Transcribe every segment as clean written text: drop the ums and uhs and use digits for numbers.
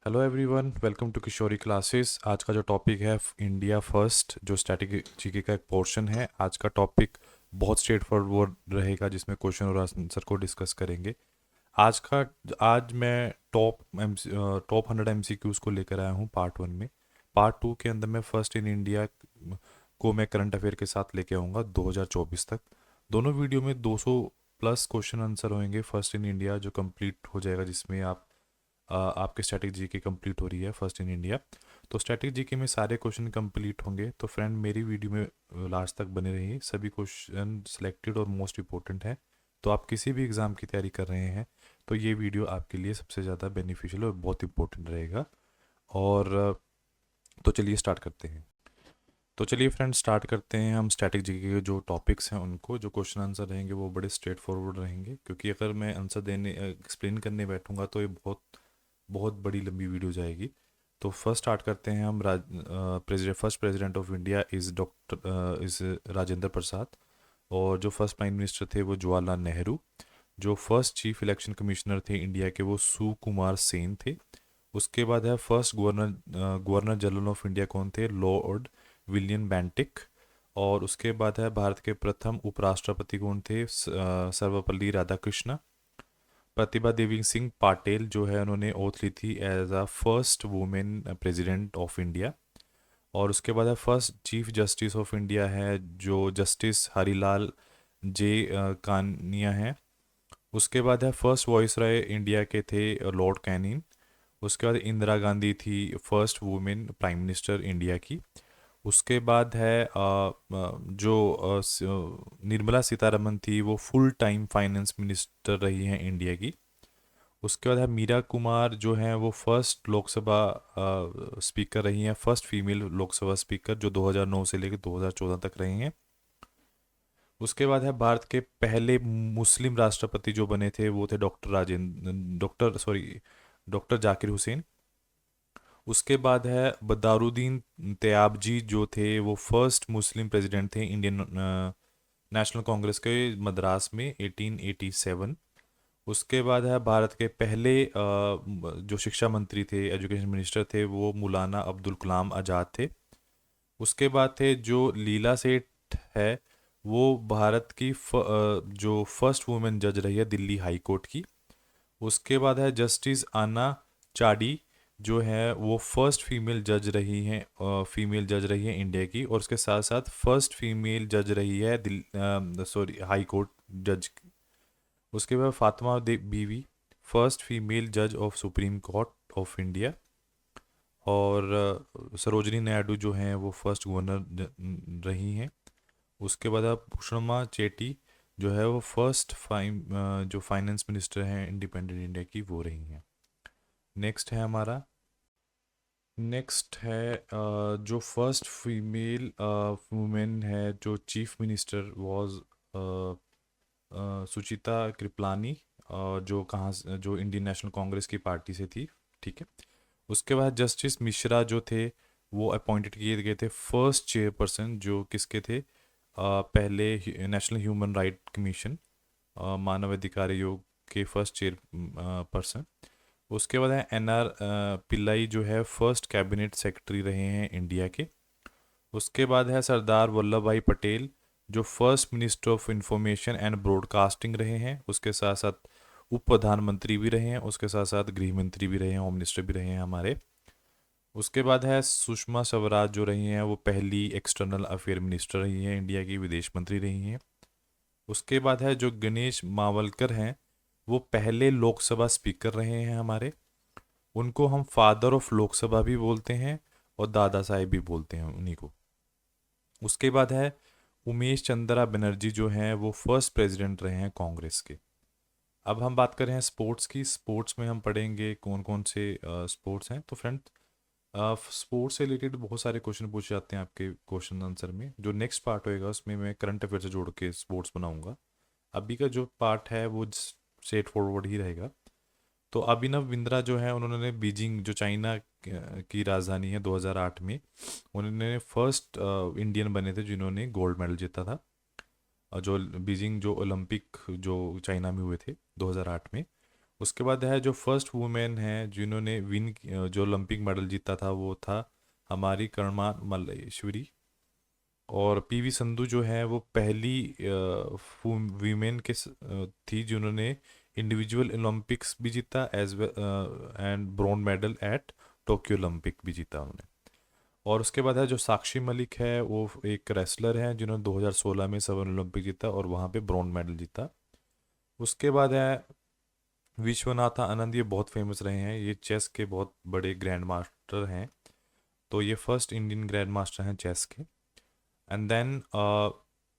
Hello everyone, welcome to Kishori classes. आज का जो टॉपिक है इंडिया फर्स्ट, जो स्टैटिक जीके का एक पोर्शन है। आज का टॉपिक बहुत स्ट्रेट फॉरवर्ड रहेगा, जिसमें क्वेश्चन और आंसर को डिस्कस करेंगे। आज मैं टॉप 100 MCQs को लेकर आया हूँ पार्ट 1 में। पार्ट 2 के अंदर मैं फर्स्ट इन इंडिया को मैं करंट अफेयर के साथ लेके आऊँगा 2024 तक। दोनों वीडियो में 200 प्लस क्वेश्चन आंसर होंगे फर्स्ट इन इंडिया, जो कंप्लीट हो जाएगा, जिसमें आपके स्टैटिक जीके कंप्लीट हो रही है फर्स्ट इन इंडिया। तो स्टैटिक जीके में सारे क्वेश्चन कंप्लीट होंगे। तो फ्रेंड, मेरी वीडियो में लास्ट तक बने रहिए। सभी क्वेश्चन सिलेक्टेड और मोस्ट इंपॉर्टेंट हैं। तो आप किसी भी एग्ज़ाम की तैयारी कर रहे हैं तो ये वीडियो आपके लिए सबसे ज़्यादा बेनिफिशियल और बहुत इंपॉर्टेंट रहेगा। और तो चलिए स्टार्ट करते हैं। तो चलिए फ्रेंड, स्टार्ट करते हैं हम स्टैटिक जीके के जो टॉपिक्स हैं उनको। जो क्वेश्चन आंसर रहेंगे वो बड़े स्ट्रेट फॉरवर्ड रहेंगे, क्योंकि अगर मैं आंसर देने एक्सप्लेन करने बैठूंगा तो ये बहुत बहुत बड़ी लंबी वीडियो जाएगी। तो फर्स्ट स्टार्ट करते हैं हम। First president of India is Rajendra Prasad. और जो फर्स्ट प्राइम मिनिस्टर थे वो जवाहरलाल नेहरू। जो फर्स्ट चीफ इलेक्शन कमिश्नर थे इंडिया के वो सुकुमार सेन थे। उसके बाद है first governor general of India कौन थे? Lord William Bentinck. और उसके बाद है भारत के प्रथम उपराष्ट्रपति कौन थे? सर्वपल्ली राधाकृष्ण। प्रतिभा देवी सिंह पाटिल जो है, उन्होंने ओथ ली थी as a first women president of India. और उसके बाद है first chief justice of India है जो जस्टिस हरीलाल जे कानिया है। उसके बाद है फर्स्ट वॉइसरॉय इंडिया के थे लॉर्ड कैनिन। उसके बाद इंदिरा गांधी थी first women prime minister India की। उसके बाद है निर्मला सीतारमन थी, वो फुल टाइम फाइनेंस मिनिस्टर रही हैं इंडिया की। उसके बाद है मीरा कुमार जो हैं, वो फर्स्ट लोकसभा स्पीकर रही हैं, फर्स्ट फीमेल लोकसभा स्पीकर, जो 2009 से लेकर 2014 तक रही हैं। उसके बाद है भारत के पहले मुस्लिम राष्ट्रपति जो बने थे वो थे डॉक्टर जाकिर हुसैन। उसके बाद है बदारुद्दीन तयाबजी जो थे, वो फर्स्ट मुस्लिम प्रेसिडेंट थे इंडियन नेशनल कांग्रेस के मद्रास में 1887। उसके बाद है भारत के पहले जो शिक्षा मंत्री थे, एजुकेशन मिनिस्टर थे, वो मौलाना अब्दुल कलाम आज़ाद थे। उसके बाद थे जो लीला सेठ है, वो भारत की जो फर्स्ट वुमेन जज रही है दिल्ली हाई कोर्ट की। उसके बाद है जस्टिस आना चाडी जो है, वो फर्स्ट फीमेल जज रही हैं, फीमेल जज रही है इंडिया की। और उसके साथ साथ फर्स्ट फीमेल जज रही है हाई कोर्ट जज। उसके बाद फातिमा बीवी, फर्स्ट फीमेल जज of supreme court of India. और सरोजनी नायडू जो हैं, वो फर्स्ट गवर्नर रही हैं। उसके बाद अब पुष्णमा चेटी जो है, वो जो फाइनेंस मिनिस्टर हैं इंडिपेंडेंट इंडिया की, वो रही हैं। नेक्स्ट है हमारा। नेक्स्ट है जो फर्स्ट फीमेल वुमेन है जो चीफ मिनिस्टर वाज सुचिता कृपलानी, जो इंडियन नेशनल कांग्रेस की पार्टी से थी। ठीक है। उसके बाद जस्टिस मिश्रा जो थे, वो अपॉइंटेड किए गए थे फर्स्ट चेयरपर्सन, जो किसके थे? पहले नेशनल ह्यूमन राइट कमीशन, मानव अधिकार आयोग के फर्स्ट चेयर पर्सन। उसके बाद है NR पिल्लाई जो है, फर्स्ट कैबिनेट सेक्रेटरी रहे हैं इंडिया के। उसके बाद है सरदार वल्लभ भाई पटेल, जो first minister of information and broadcasting रहे हैं। उसके साथ साथ उप प्रधानमंत्री भी रहे हैं, उसके साथ साथ गृह मंत्री भी रहे हैं, होम मिनिस्टर भी रहे हैं हमारे। उसके बाद है सुषमा स्वराज जो रही हैं, वो पहली एक्सटर्नल अफेयर मिनिस्टर रही हैं इंडिया की, विदेश मंत्री रही हैं। उसके बाद है जो गणेश मावलकर हैं, वो पहले लोकसभा स्पीकर रहे हैं हमारे। उनको हम फादर ऑफ लोकसभा भी बोलते हैं और दादा साहेब भी बोलते हैं उन्हीं को। उसके बाद है उमेश चंद्रा बनर्जी जो हैं, वो फर्स्ट प्रेसिडेंट रहे हैं कांग्रेस के। अब हम बात करें स्पोर्ट्स की। स्पोर्ट्स में हम पढ़ेंगे कौन कौन से स्पोर्ट्स हैं। तो फ्रेंड, स्पोर्ट्स से रिलेटेड बहुत सारे क्वेश्चन पूछे जाते हैं आपके क्वेश्चन आंसर में। जो नेक्स्ट पार्ट होएगा उसमें मैं करंट अफेयर से जोड़ के स्पोर्ट्स बनाऊंगा। अभी का जो पार्ट है वो स्ट्रेट फॉरवर्ड ही रहेगा। तो अभिनव बिंद्रा जो है, उन्होंने बीजिंग जो चाइना की राजधानी है 2008 में, उन्होंने फर्स्ट इंडियन बने थे जिन्होंने गोल्ड मेडल जीता था। जो बीजिंग जो ओलंपिक जो चाइना में हुए थे 2008 में। उसके बाद है जो फर्स्ट वुमेन है जिन्होंने जो ओलंपिक मेडल जीता था वो था हमारी कर्मा मल्लेश्वरी। और पीवी संधू जो है वो पहली वीमेन थी जिन्होंने इंडिविजुअल ओलंपिक्स भी जीता as and bronze medal at Tokyo Olympic भी जीता उन्होंने। और उसके बाद है जो साक्षी मलिक है वो एक रेसलर है जिन्होंने 2016 में सवर ओलंपिक जीता और वहाँ पे ब्रॉन्ज मेडल जीता। उसके बाद है विश्वनाथा आनंद, ये बहुत फेमस रहे हैं, ये चेस के बहुत बड़े ग्रैंड मास्टर हैं। तो ये फर्स्ट इंडियन ग्रैंड मास्टर हैं चेस के। एंड देन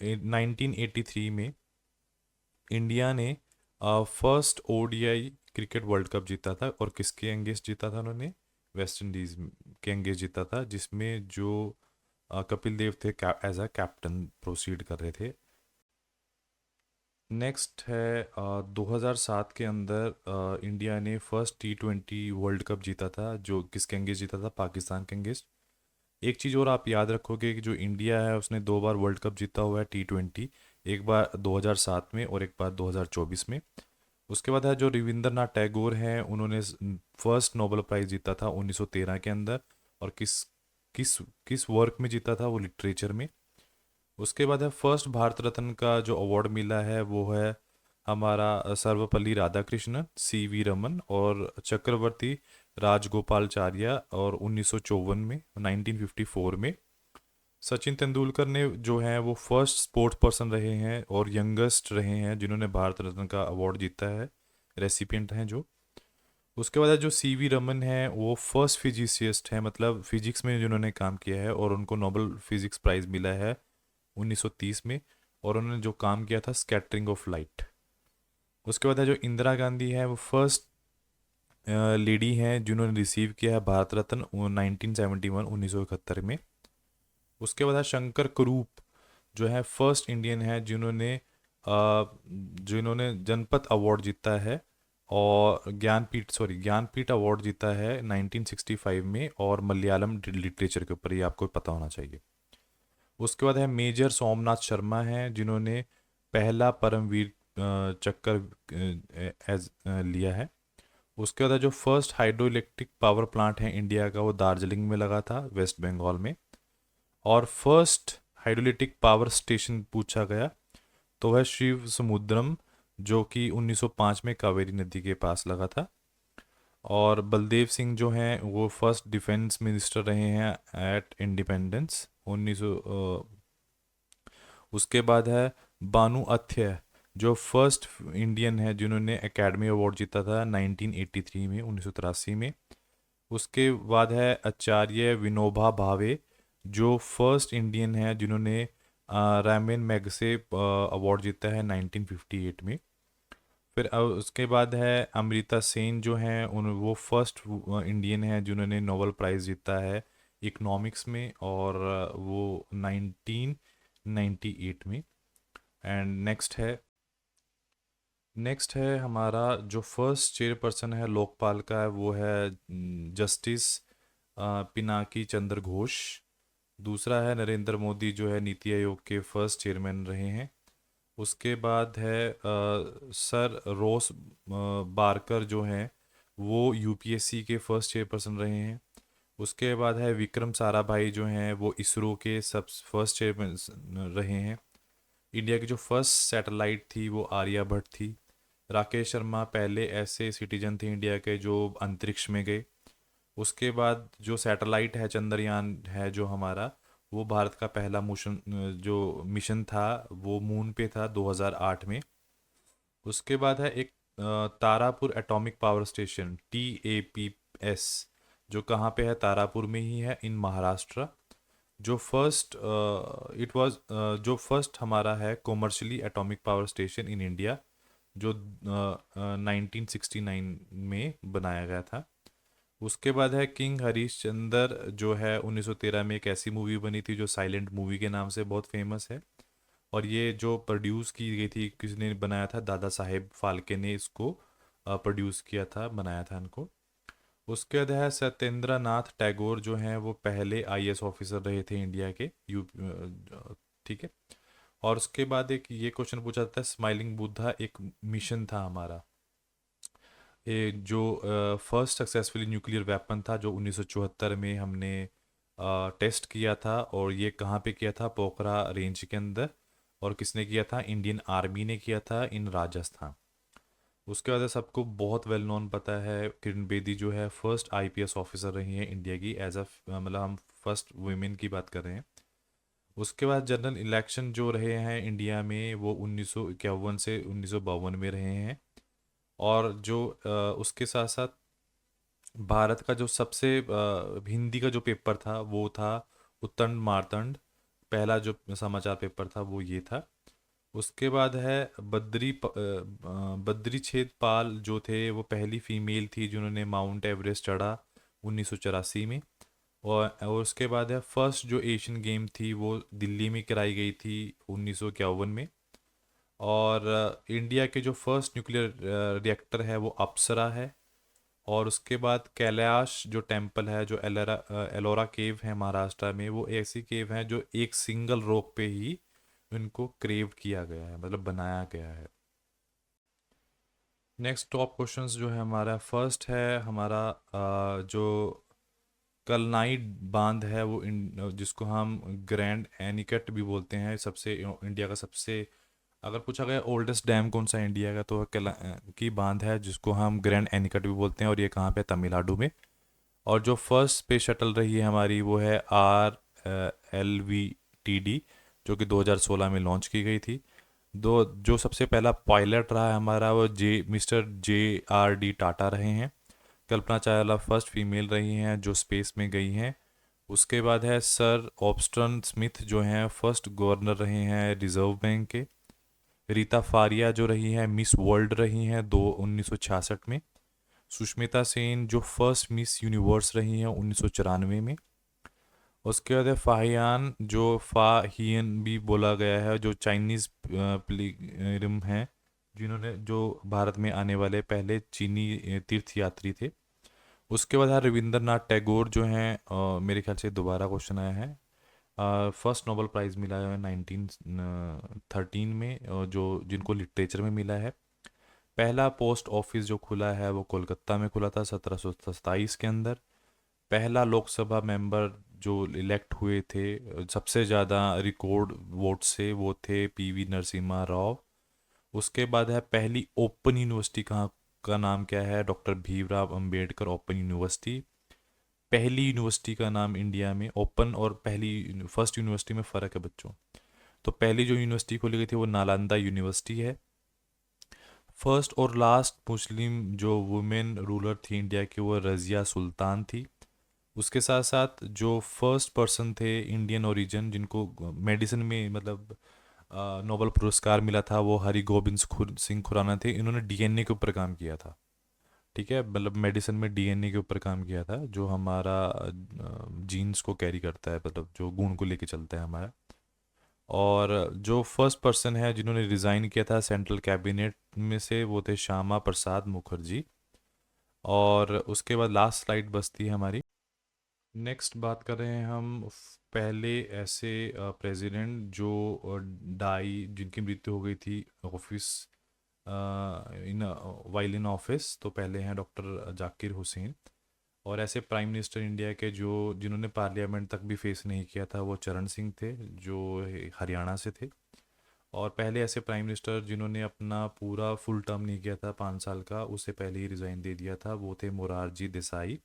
1983 में इंडिया ने first ODI cricket world cup जीता था। और किसके अगेंस्ट जीता था उन्होंने? वेस्ट इंडीज के अगेंस्ट जीता था, जिसमें जो कपिल देव थे एज अ कैप्टन प्रोसीड कर रहे थे। नेक्स्ट है 2007 के अंदर इंडिया ने फर्स्ट T20 वर्ल्ड कप जीता था, जो किसके अगेंस्ट जीता था? पाकिस्तान के अगेंस्ट। एक चीज़ और आप याद रखोगे कि जो इंडिया है उसने दो बार वर्ल्ड कप जीता हुआ है T20, एक बार 2007 में और एक बार 2024 में। उसके बाद है जो रविंद्रनाथ टैगोर हैं, उन्होंने फर्स्ट नोबेल प्राइज़ जीता था 1913 के अंदर। और किस किस किस वर्क में जीता था? वो लिटरेचर में। उसके बाद है फर्स्ट भारत रत्न का जो अवार्ड मिला है वो है हमारा सर्वपल्ली राधाकृष्णन, सीवी रमन और चक्रवर्ती राजगोपालाचार्य। और 1954 में 1954 में सचिन तेंदुलकर ने जो है वो फर्स्ट स्पोर्ट्स पर्सन रहे हैं और यंगेस्ट रहे हैं जिन्होंने भारत रत्न का अवार्ड जीता है, रेसिपिएंट हैं जो। उसके बाद जो सीवी रमन है वो फर्स्ट फिजिसिस्ट है, मतलब फिजिक्स में जिन्होंने काम किया है और उनको नोबेल फिजिक्स प्राइज़ मिला है 1930 में। और उन्होंने जो काम किया था स्कैटरिंग ऑफ लाइट। उसके बाद है जो इंदिरा गांधी है वो फर्स्ट लेडी हैं जिन्होंने रिसीव किया है भारत रत्न 1971 1971 में। उसके बाद है शंकर करूप, जो है फर्स्ट इंडियन है जिन्होंने जनपथ अवार्ड जीता है और ज्ञानपीठ अवार्ड जीता है 1965 में और मलयालम लिटरेचर के ऊपर, ये आपको पता होना चाहिए। उसके बाद है मेजर सोमनाथ शर्मा हैं जिन्होंने पहला परमवीर चक्कर एज लिया है। उसके बाद है जो first hydro electric power plant है इंडिया का वो दार्जिलिंग में लगा था वेस्ट बंगाल में। और फर्स्ट हाइड्रोलिटिक पावर स्टेशन पूछा गया तो वह शिव समुद्रम, जो कि 1905 में कावेरी नदी के पास लगा था। और बलदेव सिंह जो हैं वो फर्स्ट डिफेंस मिनिस्टर रहे हैं एट इंडिपेंडेंस 1900। उसके बाद है बानु अथ्य, जो फर्स्ट इंडियन है जिन्होंने एकेडमी अवार्ड जीता था 1983 में 1983 में। उसके बाद है आचार्य विनोबा भावे, जो फर्स्ट इंडियन है जिन्होंने रैमन मैगसे अवार्ड जीता है 1958 में। फिर उसके बाद है अमृता सेन, जो हैं उन वो फर्स्ट इंडियन है जिन्होंने नोबेल प्राइज़ जीता है इकोनॉमिक्स में और वो 1998 में। एंड नेक्स्ट है हमारा जो फर्स्ट चेयरपर्सन है लोकपाल का है वो है जस्टिस पिनाकी चंद्र घोष। दूसरा है नरेंद्र मोदी, जो है नीति आयोग के फर्स्ट चेयरमैन रहे हैं। उसके बाद है सर रोस बारकर, जो हैं वो यूपीएससी के फर्स्ट चेयरपर्सन रहे हैं। उसके बाद है विक्रम साराभाई, जो हैं वो इसरो के सब फर्स्ट चेयरमैन रहे हैं। इंडिया की जो फर्स्ट सैटेलाइट थी वो आर्यभट्ट थी। राकेश शर्मा पहले ऐसे सिटीजन थे इंडिया के जो अंतरिक्ष में गए। उसके बाद जो सैटेलाइट है चंद्रयान है जो हमारा, वो भारत का पहला जो मिशन था वो मून पे था 2008 में। उसके बाद है एक Tarapur atomic power station TAPS, जो कहाँ पे है? तारापुर में ही है इन महाराष्ट्र। जो फर्स्ट इट वाज जो फर्स्ट हमारा है commercially atomic power station in India, जो 1969 में बनाया गया था। उसके बाद है किंग हरिश्चंद्र, जो है 1913 में एक ऐसी मूवी बनी थी जो साइलेंट मूवी के नाम से बहुत फेमस है। और ये जो प्रोड्यूस की गई थी, किसने बनाया था? दादा साहेब फाल्के ने इसको प्रोड्यूस किया था, बनाया था इनको। उसके बाद है सत्येंद्र नाथ टैगोर, जो हैं वो पहले IAS ऑफिसर रहे थे इंडिया के ठीक है। और उसके बाद एक ये क्वेश्चन पूछा जाता है स्माइलिंग बुद्धा एक मिशन था हमारा। जो फर्स्ट सक्सेसफुली न्यूक्लियर वेपन था जो 1974 में हमने टेस्ट किया था, और ये कहाँ पे किया था? पोखरा रेंज के अंदर। और किसने किया था? इंडियन आर्मी ने किया था इन राजस्थान। उसके बाद सबको बहुत वेल नोन पता है, किरण बेदी जो है फर्स्ट आईपीएस ऑफिसर रही हैं इंडिया की, एज अ मतलब हम फर्स्ट वुमेन की बात कर रहे हैं। उसके बाद जनरल इलेक्शन जो रहे हैं इंडिया में वो 1951 से 1952 में रहे हैं। और जो उसके साथ साथ भारत का जो सबसे हिंदी का जो पेपर था वो था उत्तंड मार्तंड। पहला जो समाचार पेपर था वो ये था। उसके बाद है बद्री छेद पाल जो थे, वो पहली फीमेल थी जिन्होंने माउंट एवरेस्ट चढ़ा 1984 में। और उसके बाद है फर्स्ट जो एशियन गेम थी वो दिल्ली में कराई गई थी 1951 में। और इंडिया के जो फर्स्ट न्यूक्लियर रिएक्टर है वो अप्सरा है। और उसके बाद कैलाश जो टेम्पल है, जो एलोरा केव है महाराष्ट्र में, वो ऐसी केव है जो एक सिंगल रॉक पे ही इनको क्रेव किया गया है, मतलब बनाया गया है। नेक्स्ट टॉप क्वेश्चंस जो है हमारा फर्स्ट है हमारा जो कलनाई बांध है वो जिसको हम ग्रैंड एनिकट भी बोलते हैं, सबसे इंडिया का सबसे, अगर पूछा गया ओल्डेस्ट डैम कौन सा है इंडिया का, तो की बांध है जिसको हम ग्रैंड एनिकट भी बोलते हैं, और ये कहाँ पे? तमिलनाडु में। और जो फर्स्ट स्पेस शटल रही है हमारी वो है RLVTD, जो कि 2016 में लॉन्च की गई थी। दो जो सबसे पहला पायलट रहा है हमारा वो मिस्टर JRD टाटा रहे हैं। कल्पना चावला फर्स्ट फीमेल रही हैं जो स्पेस में गई हैं। उसके बाद है सर ऑब्स्टन स्मिथ जो हैं फर्स्ट गवर्नर रहे हैं रिजर्व बैंक के। रीता फारिया जो रही हैं मिस वर्ल्ड रही हैं 1966 में। सुष्मिता सेन जो फर्स्ट मिस यूनिवर्स रही हैं 1994 में। उसके बाद है फाहियान जो फाहियन भी बोला गया है, जो चाइनीज़ पिलग्रिम हैं जिन्होंने जो भारत में आने वाले पहले चीनी तीर्थ यात्री थे। उसके बाद है रविंद्रनाथ टैगोर जो हैं, मेरे ख्याल से दोबारा क्वेश्चन आया है। फर्स्ट नोबेल प्राइज़ मिला है 1913 में, जो जिनको लिटरेचर में मिला है। पहला पोस्ट ऑफिस जो खुला है वो कोलकाता में खुला था 1727 के अंदर। पहला लोकसभा मेंबर जो इलेक्ट हुए थे सबसे ज़्यादा रिकॉर्ड वोट से, वो थे PV नरसिम्हा राव। उसके बाद है पहली ओपन यूनिवर्सिटी कहाँ का नाम क्या है? Doctor Bhimrao Ambedkar open university. पहली यूनिवर्सिटी का नाम इंडिया में ओपन और पहली फर्स्ट यूनिवर्सिटी में फ़र्क है बच्चों। तो पहली जो यूनिवर्सिटी खोली गई थी वो नालंदा यूनिवर्सिटी है। फर्स्ट और लास्ट मुस्लिम जो वुमेन रूलर थी इंडिया की वो रज़िया सुल्तान थी। उसके साथ साथ जो फर्स्ट पर्सन थे इंडियन ओरिजिन जिनको मेडिसिन में मतलब नोबेल पुरस्कार मिला था वो हरि गोबिंद सिंह खुराना थे। इन्होंने DNA के ऊपर काम किया था। ठीक है, मतलब मेडिसिन में DNA के ऊपर काम किया था, जो हमारा जीन्स को कैरी करता है, मतलब जो गुण को लेके चलता है हमारा। और जो फर्स्ट पर्सन है जिन्होंने रिज़ाइन किया था सेंट्रल कैबिनेट में से वो थे श्यामा प्रसाद मुखर्जी। और उसके बाद लास्ट स्लाइड बचती है हमारी। नेक्स्ट बात कर रहे हैं हम पहले ऐसे प्रेसिडेंट जो डाई जिनकी मृत्यु हो गई थी office in while in office. तो पहले हैं डॉक्टर जाकिर हुसैन। और ऐसे प्राइम मिनिस्टर इंडिया के जो जिन्होंने पार्लियामेंट तक भी फेस नहीं किया था वो चरण सिंह थे, जो हरियाणा से थे। और पहले ऐसे प्राइम मिनिस्टर जिन्होंने अपना पूरा फुल टर्म नहीं किया था 5 साल का, उससे पहले ही रिज़ाइन दे दिया था, वो थे मोरारजी देसाई।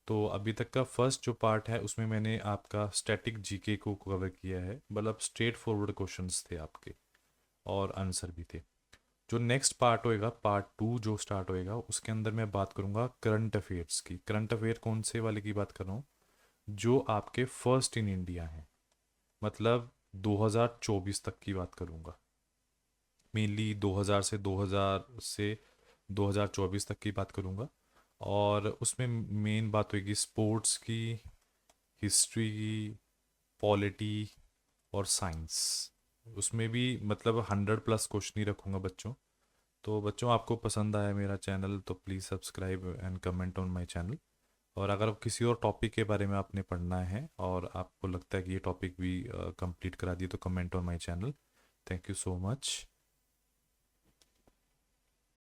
तो अभी तक का फर्स्ट जो पार्ट है उसमें मैंने आपका स्टैटिक GK को कवर किया है, मतलब स्ट्रेट फॉरवर्ड क्वेश्चंस थे आपके और आंसर भी थे। जो नेक्स्ट पार्ट होएगा, पार्ट 2 जो स्टार्ट होएगा, उसके अंदर मैं बात करूँगा करंट अफेयर्स की। करंट अफेयर कौन से वाले की बात कर रहा हूँ? जो आपके फर्स्ट इन इंडिया हैं, मतलब 2024 तक की बात करूँगा। मेनली 2000 से 2024 तक की बात करूँगा। और उसमें मेन बात होगी स्पोर्ट्स की, हिस्ट्री की, पॉलिटी और साइंस। उसमें भी मतलब 100+ क्वेश्चन ही रखूँगा बच्चों। तो बच्चों आपको पसंद आया मेरा चैनल तो please subscribe and comment on my channel. और अगर किसी और टॉपिक के बारे में आपने पढ़ना है और आपको लगता है कि ये टॉपिक भी कंप्लीट करा दिए तो comment on my channel. Thank you so much.